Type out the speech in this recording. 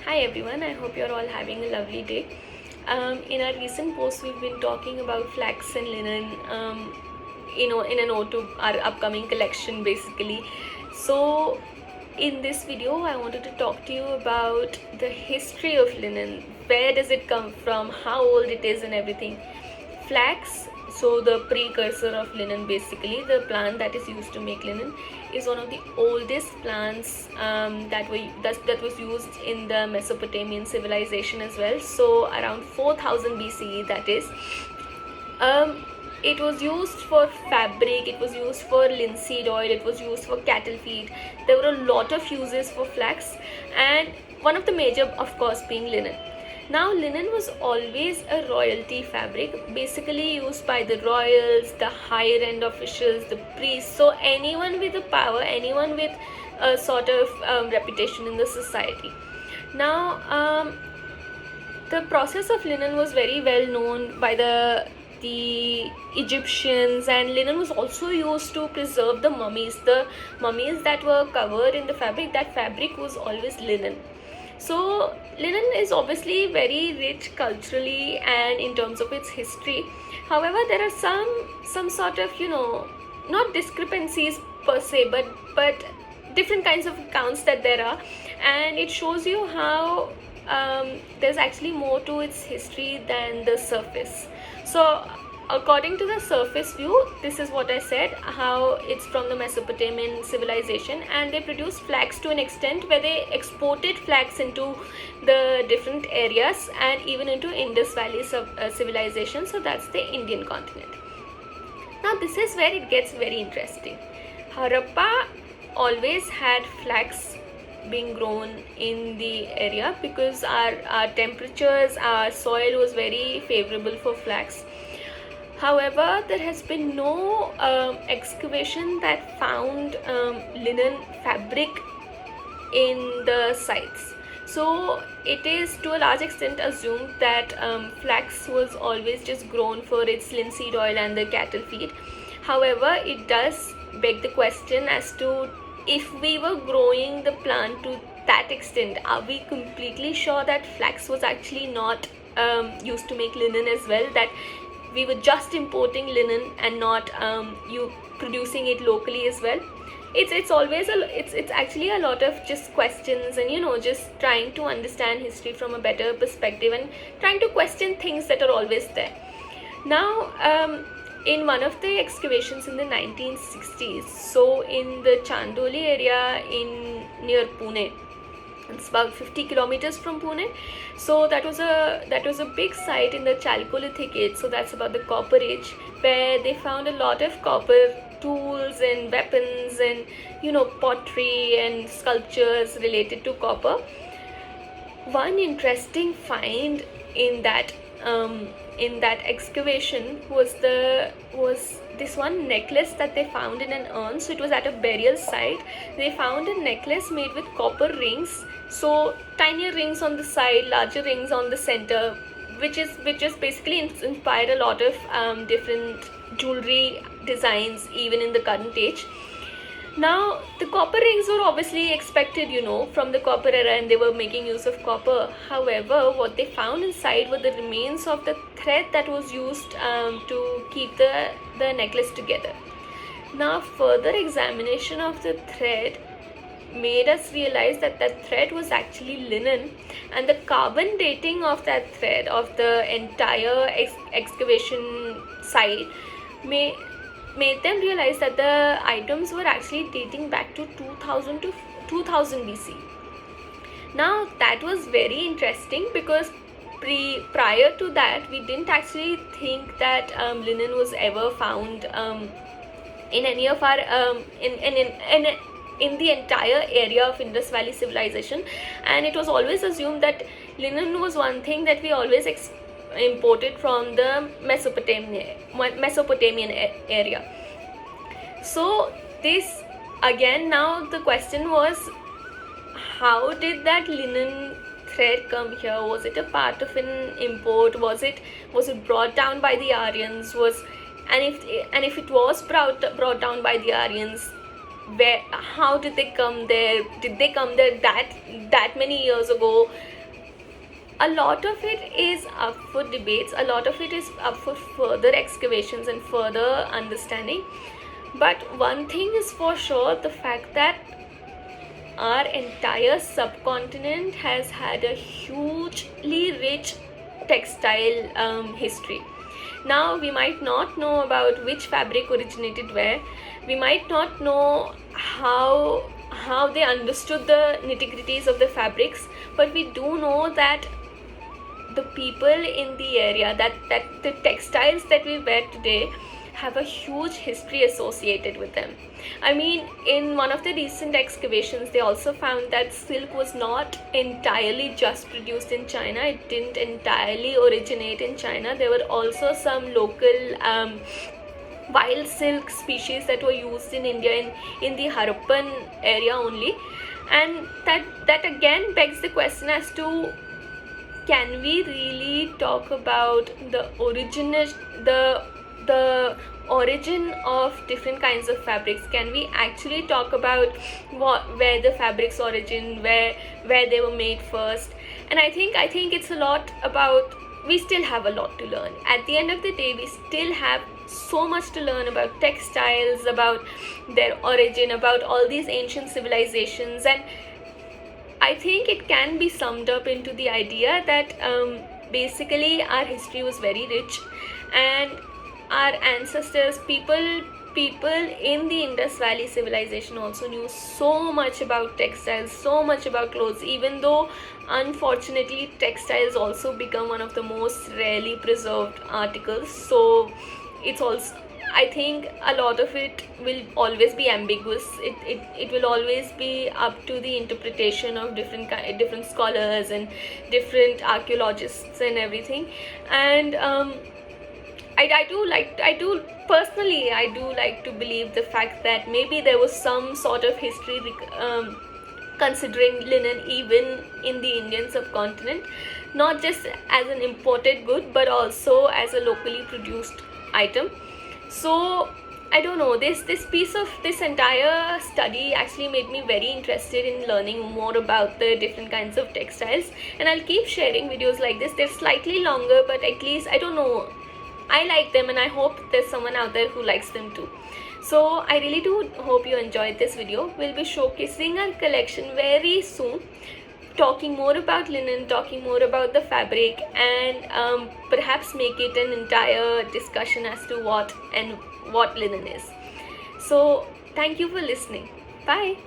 Hi everyone, I hope you're all having a lovely day. In our recent post, we've been talking about flax and linen, in a note to our upcoming collection basically. So, in this video, I wanted to talk to you about the history of linen. Where does it come from, how old it is, and everything. Flax, so the precursor of linen, basically the plant that is used to make linen, is one of the oldest plants that was used in the Mesopotamian civilization as well. So around 4000 BCE, that is. It was used for fabric, it was used for linseed oil, it was used for cattle feed. There were a lot of uses for flax, and one of the major, of course, being linen. Now, linen was always a royalty fabric, basically used by the royals, the higher end officials, the priests. So, anyone with a power, anyone with a sort of reputation in the society. Now, the process of linen was very well known by the Egyptians, and linen was also used to preserve the mummies. The mummies that were covered in the fabric, that fabric was always linen. So linen is obviously very rich culturally and in terms of its history. However, there are some sort of not discrepancies per se, but different kinds of accounts that there are, and it shows you how there's actually more to its history than the surface. So according to the surface view, this is what I said, how it's from the Mesopotamian civilization, and they produced flax to an extent where they exported flax into the different areas and even into Indus Valley civilization. So that's the Indian continent. Now this is where it gets very interesting. Harappa always had flax being grown in the area because our temperatures, our soil was very favorable for flax. However, there has been no excavation that found linen fabric in the sites. So it is to a large extent assumed that flax was always just grown for its linseed oil and the cattle feed. However, it does beg the question as to if we were growing the plant to that extent, are we completely sure that flax was actually not used to make linen as well, that we were just importing linen and not you producing it locally as well? It's always it's actually a lot of just questions, and just trying to understand history from a better perspective and trying to question things that are always there. Now, in one of the excavations in the 1960s, so in the Chandoli area near Pune, it's about 50 kilometers from Pune. So that was a big site in the Chalcolithic age, so that's about the Copper Age, where they found a lot of copper tools and weapons and pottery and sculptures related to copper. One interesting find in that excavation was this one necklace that they found in an urn. So it was at a burial site. They found a necklace made with copper rings, so tinier rings on the side, larger rings on the center, which is basically inspired a lot of different jewelry designs even in the current age. Now, the copper rings were obviously expected, from the copper era, and they were making use of copper. However, what they found inside were the remains of the thread that was used to keep the necklace together. Now, further examination of the thread made us realize that thread was actually linen, and the carbon dating of that thread, of the entire excavation site, made them realize that the items were actually dating back to 2000 BC. Now that was very interesting because prior to that we didn't actually think that linen was ever found in any of our in the entire area of Indus Valley civilization, and it was always assumed that linen was one thing that we always imported from the Mesopotamian area. So this again, now the question was, how did that linen thread come here? Was it a part of an import? Was it brought down by the Aryans? And if it was brought down by the Aryans, how did they come there? Did they come there that many years ago? a lot of it is up for debates, a lot of it is up for further excavations and further understanding. But one thing is for sure, the fact that our entire subcontinent has had a hugely rich textile history. Now, we might not know about which fabric originated where, we might not know how they understood the nitty-gritties of the fabrics, but we do know that the people in the area, that the textiles that we wear today have a huge history associated with them. I mean, in one of the recent excavations, they also found that silk was not entirely just produced in China. It didn't entirely originate in China. There were also some local wild silk species that were used in India in the Harappan area only. And that again begs the question as to, can we really talk about the origin of different kinds of fabrics? Can we actually talk about where the fabrics origin, where they were made first? And I think it's a lot about, we still have a lot to learn. At the end of the day, we still have so much to learn about textiles, about their origin, about all these ancient civilizations. And I think it can be summed up into the idea that basically our history was very rich, and our ancestors, people in the Indus Valley civilization also knew so much about textiles, so much about clothes, even though unfortunately textiles also become one of the most rarely preserved articles. So it's also, I think a lot of it will always be ambiguous. It will always be up to the interpretation of different scholars and different archaeologists and everything. And I do personally like to believe the fact that maybe there was some sort of history considering linen even in the Indian subcontinent, not just as an imported good but also as a locally produced item. So I don't know, this entire study actually made me very interested in learning more about the different kinds of textiles, and I'll keep sharing videos like this. They're slightly longer, but at least, I don't know, I like them, and I hope there's someone out there who likes them too. So I really do hope you enjoyed this video. We'll be showcasing our collection very soon, talking more about linen, talking more about the fabric, and perhaps make it an entire discussion as to what linen is. So thank you for listening. Bye.